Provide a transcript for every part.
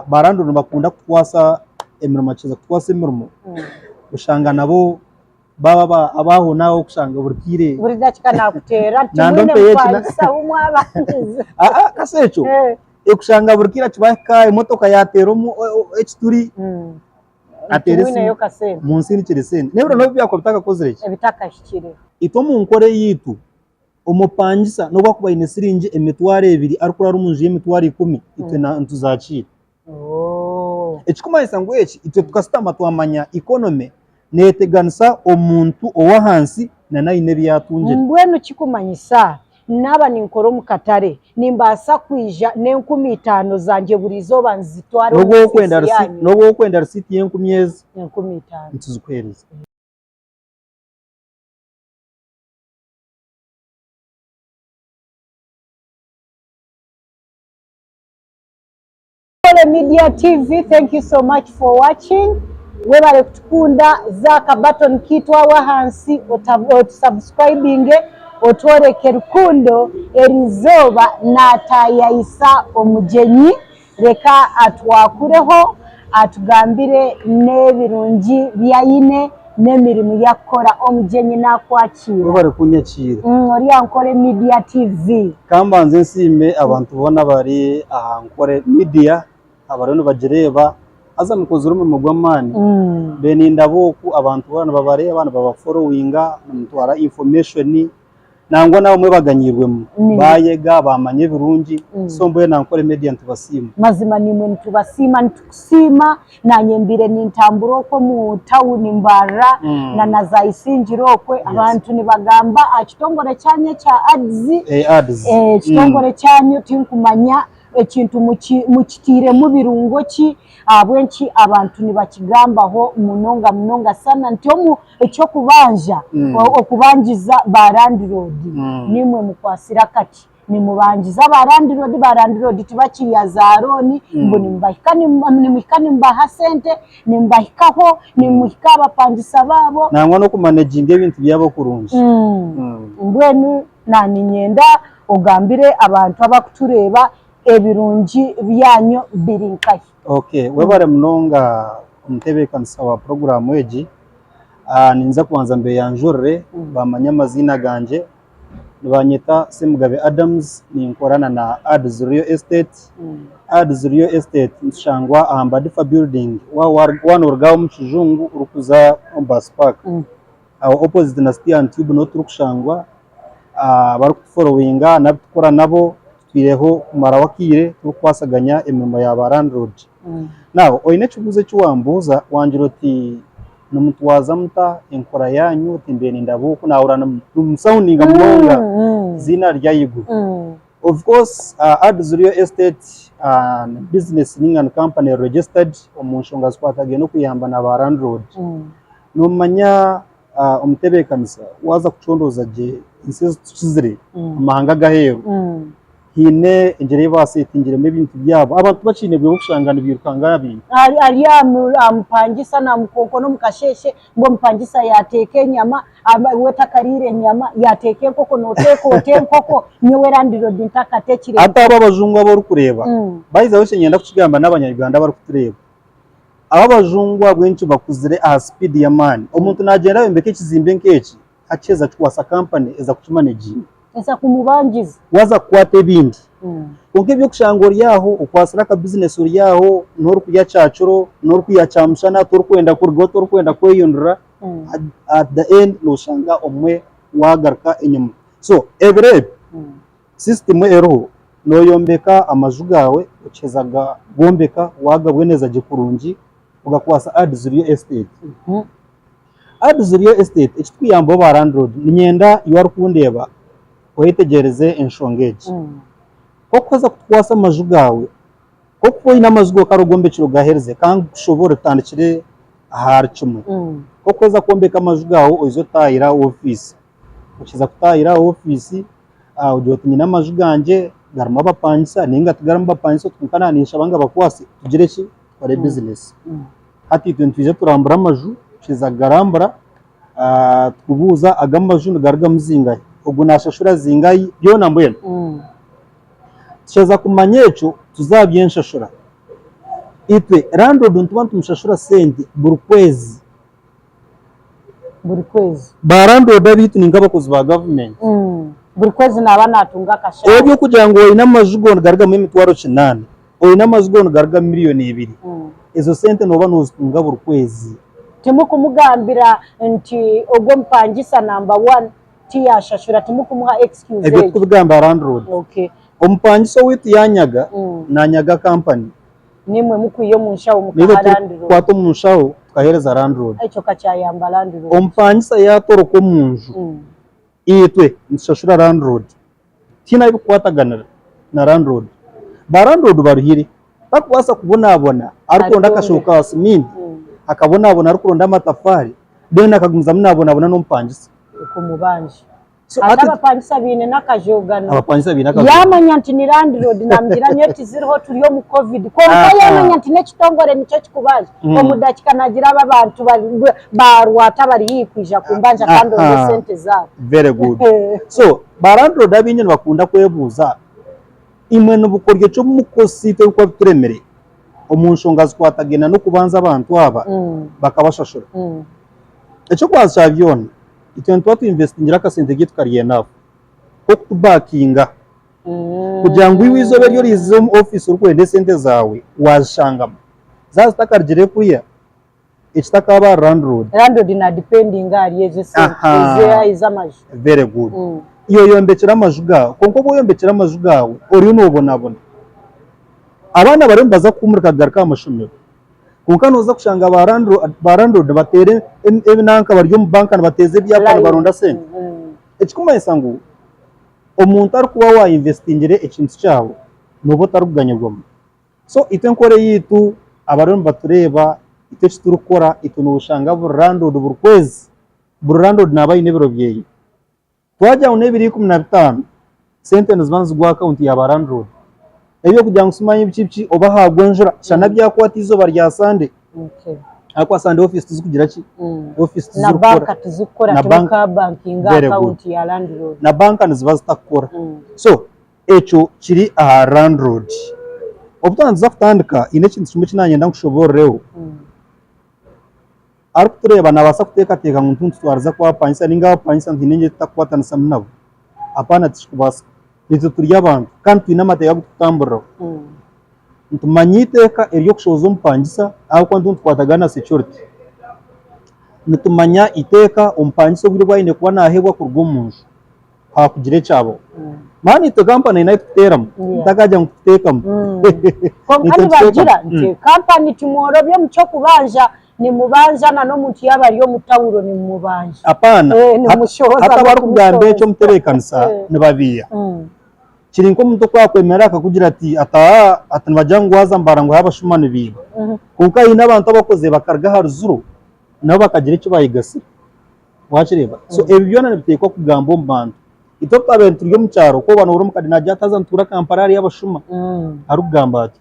barandura bakunda kwasa emirimo kiza kwasa emirimo ushanga nabo baba abaho nawo kushanga burkire buri dakika nakutera nando mpayisa umwabangize kasecho ekushanga burkira kibaka imotoka yateromo H3 aterese yo kasene munsi n'ikiresene nebura no byako bitaka kozereke ebitakashikire ito mu nkore yitu umupangisa no bakuba inesirinje emitware 2 arukura rumunje emitware 10 ite na ntuzakira ekikuma isango eki ite tukasitama twamanya economy neteganisa omuntu owahansi na naine byatunje mbwenu kikumanyisa naba ninkoro mukatare nimbasa kwija ne15 zanje burizo banzitware nobo kwenda receipt ye10 15 ntuzukwereza Media TV, thank you so much for watching. Webale kutukunda zaka button kitwa wahansi subscribing otworeke rukundo erizoba natayayisa omujenyi reka atwakureho atugambire nebirungi byayine nemirimo yakora omujenyi nakwakira webale kunyakira ori ankore Media TV kambanze nsime abantu bona bari ahankore media abarano bagereba aza mukozuru mu mugwamani bene ndaboku abantu bana babare abana baba followinga mutwara information nangwa nawo mwe baganyirwemo bayega bamanye birungi somboye nankore media ntubasima mazima nimwe ntubasima ntukusima nanyembire nintamburo ko mu town mbara na nazayisinjiro kwe abantu nibagamba akitongore cyanye cya ads kitongore cyanyu tinkumanya ekintu mukitire mu birungo ki abwenki abantu nibakigambaho munonga sana ntiyo ekyo kubanja okubangiza barandirod nimwe mukwasira kati nimubangiza barandirod tibakiyazaroni mboni mbahikani mbaha sente nimbahikaho nimuhika abapangisa babo nangwa no kumanaging ebintu byabo kurunji mbwenu naninyenda ogambire abantu abakutureba ebirungi byanyu birinkai okay webare mnonga umutebekanisa wa program weji ninza kubanza mbere yanjorre bamanya amazina ganje banyita Semugabe Adams ninkorana na Ads Real Estate Ads Real Estate nshangwa Ambadifa Building one urgawo mu Kijungu urukuza Ombas Park opposite na Stian Tube no turukushangwa bari followinga nabikora nabo twireho kumara wakire tukwasaganya emirimo ya barandroad naho oyine kibuze cyuwambuza wanjiroti numutwaza muta enkora yanyu timbeni ndabuko nawurana sounding amonga zina rya yigu of course Ads Real Estate business and company registered omunshonga squatage no kuyamba na barandroad numanya umutebekanisa waza kucondoza je insize tuzire amahanga gaheru hine ingere basetingire mu bintu byabo abantu bacinebwe gushangana birukanga bintu ariya ampangisa na mukonko no mukasheshe ngo mpangisa yateke nyama weta karire nyama yateke koko noteko koko nyewe randirod ntakatekire ata ababajungu abo rukureba bayiza wese nyenda kukigamba n'abanyarwanda bari kutureba ababajungu bwenci bakuzire speed ya man umuntu nagenda wembeke kizimbe nkeki akeza kwasa company eza kukimanaging esa kumubangiza waza kwate bindi konke byo kushangora yaho ukwasira ka business uri yaho noro kujya cyacuro noro kuyacamshana toro kwenda kurgo toro kwenda kweyondura at the end no shanga omwe wagarka inyuma so every system ero no yombeka amajugawe ucezaga gombeka wagabwe neza gikurungi ugakwasa Ads Real Estate Ads Real Estate ekitwiyambo barandroad ninyenda yari kundeba witegereze enshongeje kokoza kutwasa amajugawe koko ina amazugo karugombe kiro gahereze kandi ushobora tandikire ahari kimwe kokoza kombeka amajugawe ozo tayira office ukiza kutayira office ujotinye n'amajuganje garama bapangisa ninga tugarama bapangisa tukananisha banga bakwase tugire ki bare business hati 20 turambura amaju kiza garambura tubuza agamaju garga muzingaye ugunashashura zingayi byo nambwena cheza kumanyecho tuzabyenshashura itwe landlord ntuba tumushashura sente buri kwezi ba landlord abitu ninga abakozi ba government buri kwezi naba natunga akashara ebyo kugira ngo oyina amajugo garga mu mitwaro 8 oyina amajugo garga miliyoni 2 izo sente noba nozitunga buri kwezi timukumugambira nti ogwo mpangisa number 1 tiyashashura timukumuha excuse ebyo kubigamba landlord okay omupangiso witu yanyaga nanyaga company nimwe mukwiye munshaho mukalandiro kwato munshaho tukahereza landlord echo kachayamba landlord ompangisa yatoroko munju itwe nshashura landlord tina ibikwataganira na landlord ba landlord baruhire bakubasa kubonabona ariko ndakashoka wasimini akabonabona ariko ndamatafari then akagumiza munabona no mpangisa kumubanje abapangisa bine nakajogana abapangisa bine nakajogana yamanya nti ni landlord namgira nyeti ziriho turiyo mu covid ko yamanya nti nekitongore nico kikubaje omudakika nagira abantu barwata bari yikwija kumbanja kandi on sente zabo very good so ba landlord abinye bakunda kwebuza imwe n'ubukoryo cyo mukosite uko turemere omunshonga zikwatagena no kubanza abantu aba bakabashashura echo kwasha byone itwentu watu investingira kasente gitu kariye nafu ko kubakinga kugira ngo iwizobe ryo rizo mu office urukwende sente zawe washangama zazitakarjire kuya ikitakaba landlord na depending ari yeje sente izamaje very good iyo yombekera amajuga konko bo yombekera amajuga uri nubonabona abana barembaza kumurika garka amashumiro kuko noza kushanga barandro batere ebinanka baryo mu banka bateze byapa baronda sente ekikuma isangu omuntu ari kuba wa investingire ekintu cyawo nubo taruganyirwamo so ite nkore yitu abaremba batureba ite kiturukora ite nubushanga burandro burkwezi burandro nabaye nebiro byeye twajya unebiri 15 sente nzibanze gwa account ya barandro ebyo kugira ngo usumanye ibicipci obahagwenjura cyana byakwati izo barya sande akwa sande office tuzukugira ki office tuzukora na banka tuzukora tuka banking account ya landlord na banka nizibaza takora so echo kiri a landlord obutanza kutandika ine kintu kimwe kinanye ndakushoboreho ariko tureba nabasa kuteka ntuntu twariza kwa panyisa ninga panyisa ntinenge takwatana nabo apana tishikubasa nizo turi abantu kandi twinamate yagutambura ntumanyiteka eryo kushoza umpangisa aho kwantu twatagana security nitumanya iteka umpangisa buri bwine kuba nahebwa kurwumunju hakugire cyabo mani to company nayo tuteramo ndakajya ngutekamo kandi bagira nti company tumoro byo mucyo kubanja ni mubanjana no muntu yabariyo mutawuro ni mubanje apana hata barukugambe cyo muterekanisa nibabiya kirinko muntu kwakwemera akakugira ati atanibajyangu wazambara ngo habashumane biba kuko ina abantu abakoze bakarga haruzuru nabo bakagira icyo bayigasi wachireba so ebyona bitekwa kugambo mbantu itopta abantu ryo mucyaro ko bano urumukadi najya tazantura kamparari y'abashuma arugamba ati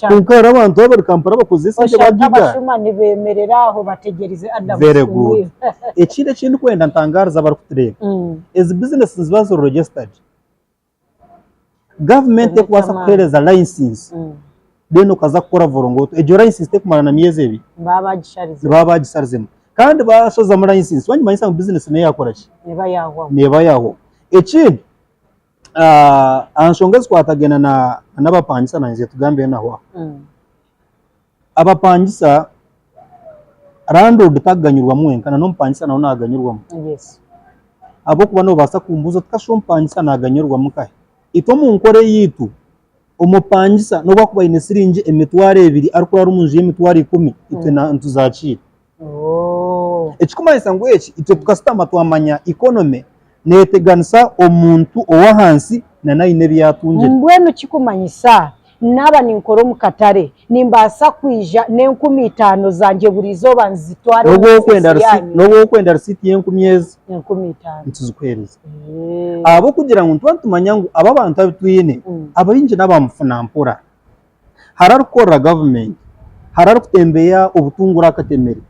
kuko abantu bari kampara bakoze sente bagiga abashuma nibemerera aho bategerize Adam very good ekinde kindi kwenda ntangariza bari kutureba as business zibazo registered government yakwasa kuhereza license then ukaza gukora vorongoto ejo license tekumana na miezi ebi baba gisharizemo kandi bashoza muri license wanyuma yisa business ne yakora ki neba yaho ekindi anshongezi kwatagena na n'abapangisa nanze tugambe naho abapangisa landlord taganyurwa mwenka na nompangisa naho naganyurwa yes abo kuba no basa kumbuza tukashompangisa naganyurwa mukahe ito mu nkore yitu umupangisa no bakuba ine sirinje emitware 2 ariko ari umunje emitware 10 itwe na ntuzacira ekikuma isango eki itwe tukastama twamanya economy neteganisa omuntu owahansi na naine byatunje mbwenu kikumanyisa naba ninkoro mukatare nimbasa kwija ne15 zanje burizo banzitware no kwenda receipt yenkumyezi 15 ntuzukwereza abo kugira ngo ntumanya ngo aba bantu abitwine abayinje nabamufuna mpura hararukora government hararukutembeya ubutungura akatemere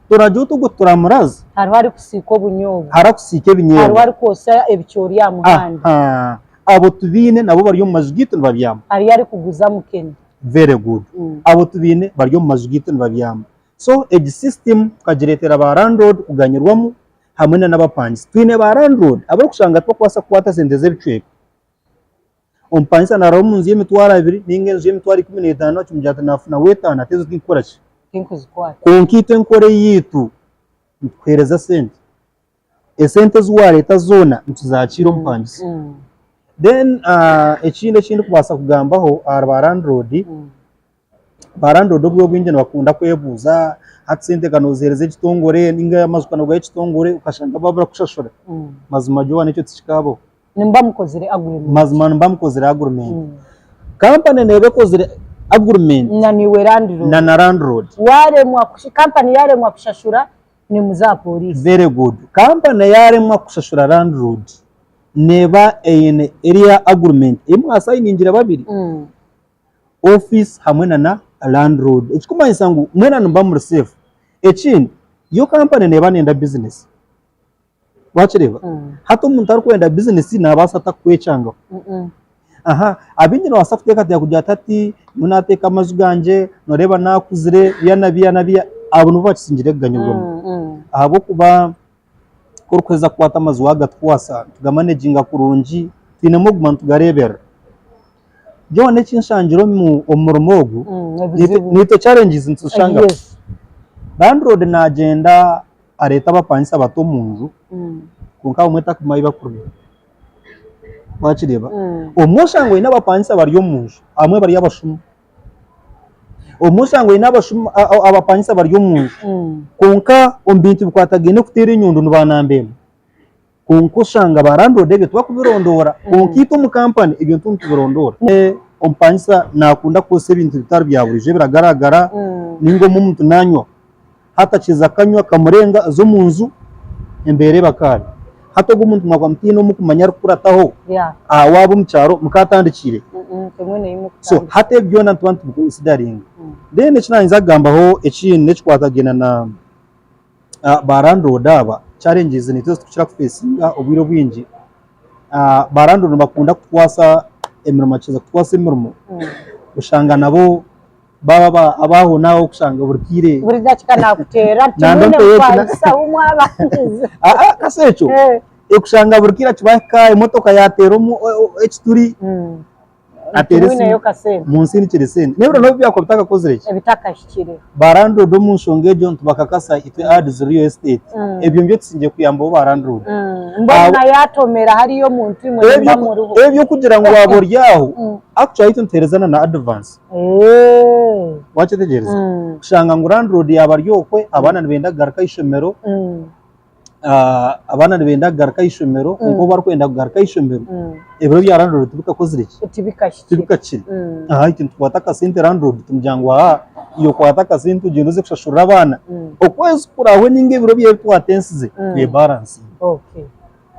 turajo tuguturamuraza harwari kusiko bunyobo harakusike binyewe harwari kosa ebicyori ya muhanda abo tubine nabo bari mu majugito babyama ari yari kuguza mukene very good abo tubine baryo mu mazu gitu nibabyamba so egi system tukagiretera ba landlord kuganyirwamo hamwe n'abapanzi twine ba landlord abo kushanga twakwasa kwata sente z'ebicweko omupanzi na mu nzu y'emitwaro 2 n'ingenzi y'emitwaro 15 cyumjata nafuna wetana tezo tinkora ki konkite nkore yitu twereza sente esente zuwa leta zona ntuzakira omupanzi then ekindi kubasa kugambaho ba landlord obwo bwinjene bakunda kwebuza hatsente kanozereze ekitongore ninga y'amazu kanogwa ekitongore ukashanga babura kushashora mazima jwa nicyo tsikabo nimba mukozere agreement mazima nimba mukozere agreement company nebe kozere agreement naniwe landlord na landlord wale company yale mwa kushashura ni muza police very good company yale mwa kushashura landlord neba ene area agreement imwe asayiningira babiri office hamwe na landlord ekikumanyisa ngu mwena nimba mu receive ekindi yo company neba nenda business wachireba hato umuntu ari kwenda business nabasa takwecanga abindi no wasafuteka tya kujya tati munateka amazu ganje noreba nakuzire yanabia abantu bakisingire ganyurwamo ahabo kuba korukweza kwata amazu wagatwasa tugamanaginga kurungi twinemo guma tugarebera jo nekinshangiro mu omurmogu nito challenges ntushanga landlord na agenda areta abapanisa bato mu nzu kunka umweta kumayiba kuri wachireba omushango ina abapanisa bari yo mu nzu amwe bari yabashumu omushango ina abashumu abapanisa bari yo mu nzu kunka ombintu bikwatagene kutera inyundo nubanambemo kunko shanga barandode byo twakubirondora kunkito mu company ibyo ntubirondora omupanisa nakunda kose ibintu bitari byaburije biragaragara ningo mu muntu nanywa hata chiza kanywa kamurenga zo mu nzu imbere bakari hato gumuntu mwagwa mutino mu kumanya rukurataho wabo mucyaro mukatandikire so hate byo na twantu considering then kinanza gambaho ekindi nekikwatagena na barandod aba challenges ni tuzo tukira kufacinga obwiro bwingi barandod bakunda kutwasa emirimo kiza kutwasa emirimo ushanga nabo baba abaho nawo kushanga burkire buri dakika nakutera tumune kwasa umwabanze kasecho ekushanga burkira kibaka imotoka yateromu H3 aterese yo kasene munsi ni kiresene nebro no byako bitaka kozereke bitakashikire barando do munshonge John tubakakasa itwe ads real estate ebyo mbyo tsinje kuyamba barando mbona yatomera hariyo muntu imwe mba mu ruho ebyo kugira ngo waboryaho actually itunterezana na advance wache tegereza kushanga ngo landlord yabaryokwe abana nibenda garaka ishomero abana nibenda garaka ishomero ngo barkwenda garaka ishomero ebyo bya landlord tubikakoziriki tubikakiri ikintu twataka sente landlord tumjyango iyo kwataka sente ugenze kushashura abana okwezi kurawe ninge biro bye twatensize twe balance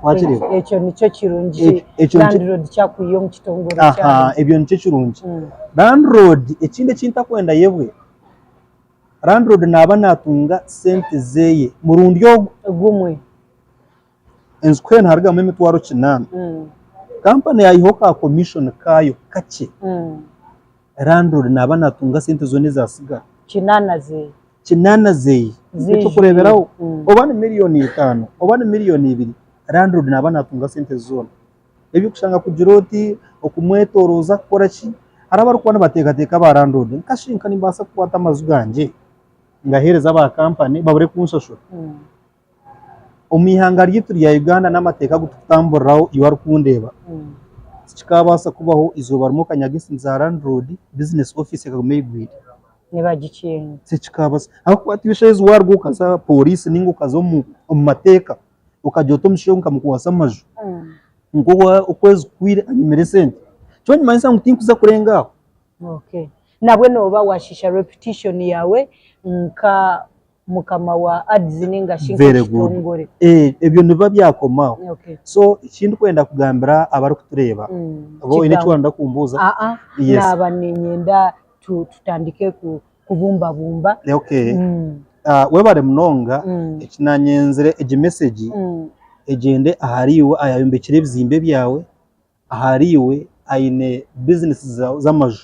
wachire echo nicho kirungi landlord cyakuyo mu kitongoro cyane ebyo nicho kirungi landlord ekinde kinta kwenda yebwe landlord naba natunga sente zeye murundi yo gumwe enzkwena harga mu mitwaro kinana company yayihoka commission kayo kace landlord naba natunga sente zone zasiga kinana zeye cyo kureberaho obana miliyoni 5 obana miliyoni 2 landlord naba natunga sente zone ebyo kushanga kujiroti okumwetoroza koraki arabaru kwana batekateka ba landlord nkashinka nimbasa kwata amazu ganje ngahereza ba company babure kunshashura omihanga ryituri ya Uganda n'amateka gutamburaho iwari kundeba kikabasa kubaho izo barimo kanyagisi za landlord business office kagumeyigwira nibagikinga kikabasa aho kwatibisheze warwo kaza police ningo kazo mu mateka ukajoto mshonga mukuwasa maju ngo ukwezi kwire anyimere sente cyo nyuma nsa ngutinkuza kurenga nabwe noba washisha repetition yawe nka mukama wa ads ninga shinga kitongore ebyo niba byakomaho so ikindi kwenda kugambira abari kutureba abo ine cywanda kumbuza naba ninyenda tutandike kubumba bumba webare mnonga ikinanyenzere egi message egende ahariwe ayayombekire bizimbe byawe ahariwe aine business z'amaju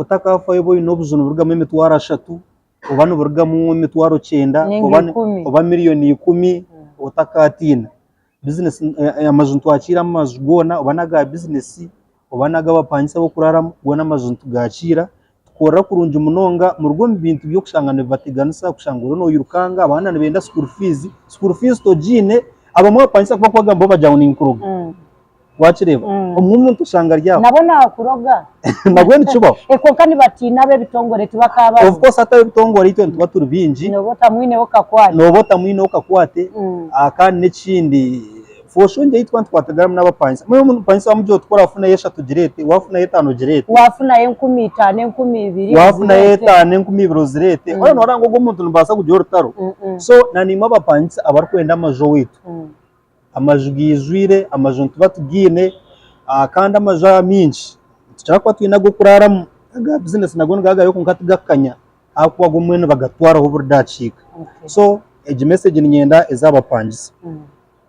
utakafa yobo inobuzunu burugamo emitwaro 3 oba nuburugamo emitwaro 9 oba miliyoni 10 utakatina business amazuntu twakira amazu gona oba naga business oba naga bapangisa bo kurara gona amazuntu gakira tukora kurunja munonga mu rugo bintu byo kushangana batiganisa kushangura no yirukanga abana benda school fees to jine abamwe bapangisa kwa kwagamba bajawuni nkuruga wakireba umuntu ushanga ryabo nabona kuroga nagwe nicuba eko kandi batina be bitongore tubakaba of course ata bitongore ito tuba turubinji nobota mwine okakwate akandi n'ikindi foshonje yitwa twatagara n'abapangisa mwe umuntu pangisa wamujyo tukora afuna yesha tugirete wafuna yetano girete wafuna ye 15 12 wafuna yetano 12 zirete oyo norango go umuntu nubasa kujora taro so nanima abapangisa abarkwenda amajo witu amajugizwire amajuntu batugine kandi amaja minji tuchakwa twina go kurara aga business nagone gaga yo kunkatugakanya akwa gumwene bagatwara ho burdacika so eje message nyenda ezabapangisa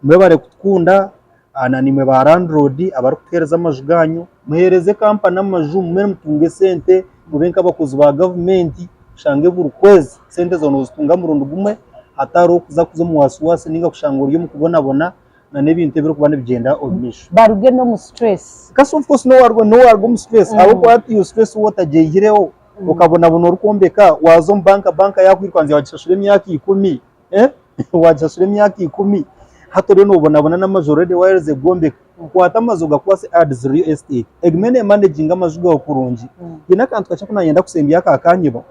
mwebare kutkunda ananimwe ba landlord abarukereza amajuganyo muhereze kampani amaju mwe mutunge sente mubenka abakozi ba government shange buri kwezi sente zono zitunga mu rundu gumwe ataro kuza mu wasiwasi ninga kushangura yo mukubonabona na nebintu biro kubana bigenda obisho baruge no mu stress kasi of course no wargo mu stress abo kwati you stress wotajeyireho ukabona bono rukombeka wazo banka yakwirwanze wagishashure myaka 10 wagishashure myaka 10 hato rero ubona n'amajoro de wireze gombe kwata amazuga kwase ads real estate egmene managing amazuga kurungi yina kantu kacha kuna yenda kusembya akakanyiba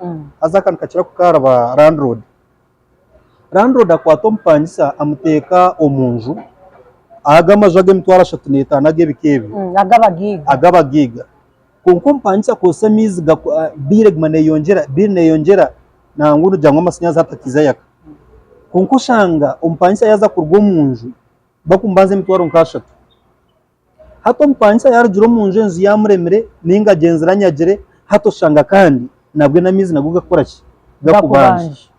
azakana kachira kukaraba landlord akwato mpangisa amuteka omunju agamazaga emitwaro 35 nagebikebi agaba giga konko mpangisa kose mizi biregmane yongera na nguru jangwa masinyaza hatakiza yaka konko shanga umpangisa yaza kurwo munju bakumbanze emitwaro 3 hato mpangisa yarjuro munju enzu yamuremere ninga genzeranyagire hato shanga kandi nabwe na mizi naguga koraki gakubanje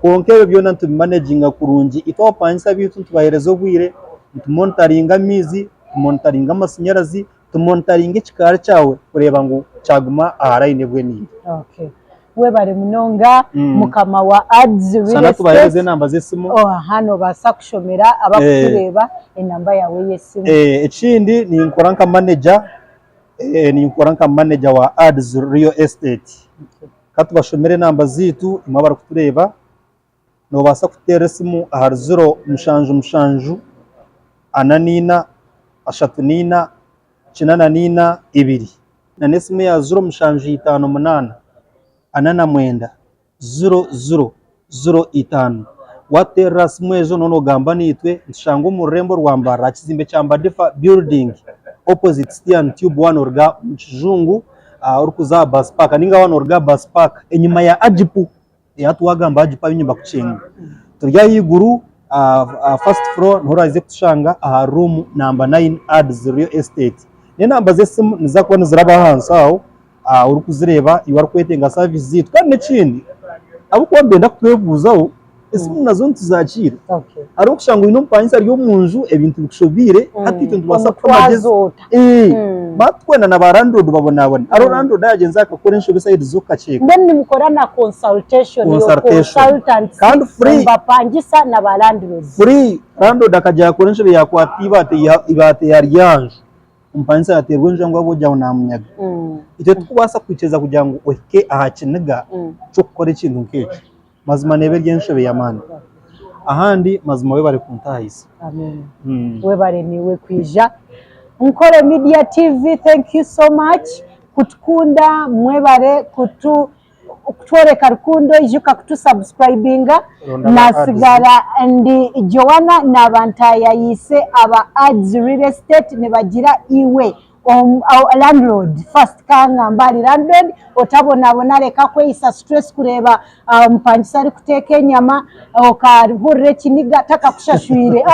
konke byo nantu managing kurungi ito pangisa bitu tubahereza obwire tumontaringa mizi tumontaringa amasinyarazi tumontaringa ikikara cyawe kureba ngo cyaguma aharaine bwe ni okay webare munonga mukama wa ads real estate tubahereze namba zesimu hano basa kushomera abakureba enamba yawe yesimu ekindi ni nkoranka manager wa ads real estate katubashomere namba zitu imabara kutureba no basa kutera simu ahari 0 mushanju ananina ashatunina chinananina 2 na nesimu ya 0 mushanju 58 anana mwenda 0005 watera simu ejo nono gamba nitwe nshango murembo rwambara kizimbe cyamba defa building opposite Stian Tube 1 orga mchungu urukuza bus park ninga 1 orga bus park enyuma ya ajipu yatuwagamba ajipa binyumba kuchenga turya yiguru first floor nhoraze kushanga room number 9 ads real estate ne namba zesimu nizakubona ziraba hansi aho urukuzireba iwari kwetenga service zitu kandi n'ikindi abo kuba mbenda kutwebuzaho esimu nazo ntuzakira ari ukushanga ino mpangisa ryo munju ebintu bikushobire hatito ntubasa kumageza batwena na barandod babonabona aro landlord yagenza akakora insho beside zokacheka then nimukora na consultation consultant kandi free bapangisa na balandlord free landlord akajya akora insho yakwatiba ibate yaryanje umpangisa yaterwe njangwa bojya unamunyaga ite tukubasa kwiceza kugira ngo ohike ahakiniga cyo gukora ikintu nk'icyo mazima nebe ryenshobe yamana ahandi mazima we bari kuntahisa amen we bare niwe kwija Nkore Media TV, thank you so much kutukunda mwebare kutworeka rukundo ijuka kutusubscribinga nasigara ndi Joanna nabantaya yise aba ads real estate nebagira iwe landlord first kanga mbali landlord otabona reka kweyisa stress kureba mpangisa ari kuteka enyama okahurire kiniga taka kushashwire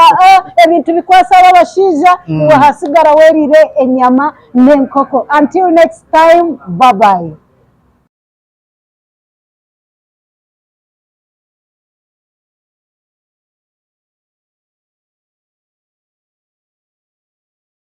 ebintu bikwasa abashija wahasigara werire enyama nenkoko. Until next time, bye bye.